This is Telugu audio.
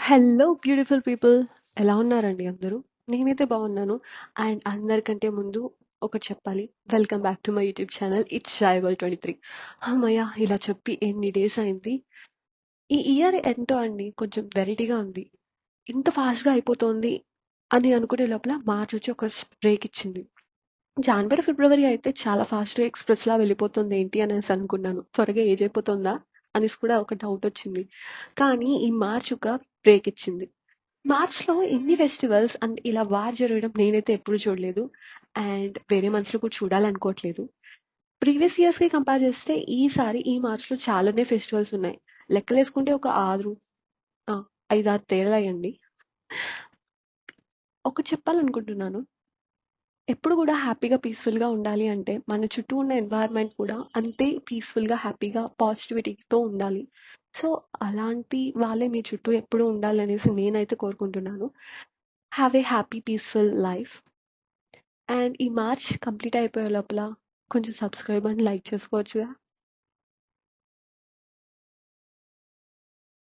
హలో బ్యూటిఫుల్ పీపుల్, ఎలా ఉన్నారండి అందరూ? నేనైతే బాగున్నాను. అండ్ అందరికంటే ముందు ఒకటి చెప్పాలి. Welcome back to my YouTube channel. It's Shai World 23. అమ్మయ్య, ఇలా చెప్పి ఎన్ని డేస్ అయింది. ఈ ఇయర్ ఎంతో అండి కొంచెం వెరైటీగా ఉంది. ఇంత ఫాస్ట్గా అయిపోతుంది అని అనుకునే లోపల మార్చ్ వచ్చి ఒక బ్రేక్ ఇచ్చింది. జనవరి ఫిబ్రవరి అయితే చాలా ఫాస్ట్గా ఎక్స్ప్రెస్ లా వెళ్ళిపోతుంది ఏంటి అనేసి అనుకున్నాను. త్వరగా ఏజ్ అయిపోతుందా అనేసి కూడా ఒక డౌట్ వచ్చింది. కానీ ఈ మార్చ్ ఒక బ్రేక్ ఇచ్చింది. మార్చ్‌లో ఇన్ని ఫెస్టివల్స్ అండ్ ఇలా వార్ జరగడం నేనైతే ఎప్పుడు చూడలేదు. అండ్ వేరే మంత్స్‌లో కూడా చూడాలనుకోవట్లేదు. ప్రీవియస్ ఇయర్స్‌కి కంపేర్ చేస్తే ఈసారి ఈ మార్చ్‌లో చాలానే ఫెస్టివల్స్ ఉన్నాయి. లెక్కలేసుకుంటే ఒక 6 5, 6 తేలాయండి. ఒకటి చెప్పాలనుకుంటున్నాను. ఎప్పుడు కూడా హ్యాపీగా, పీస్‌ఫుల్‌గా ఉండాలి అంటే మన చుట్టూ ఉన్న ఎన్వైర్న్‌మెంట్ కూడా అంతే పీస్‌ఫుల్‌గా, హ్యాపీగా, పాజిటివిటీతో ఉండాలి. సో, అలాంటి వాళ్ళే మీ చుట్టూ ఎప్పుడూ ఉండాలనేసి నేనైతే కోరుకుంటున్నాను. Have a happy, peaceful life. And ఈ మార్చ్ కంప్లీట్ అయిపోయే లోపల కొంచెం సబ్స్క్రైబ్ అండ్ లైక్ చేసుకోవచ్చుగా.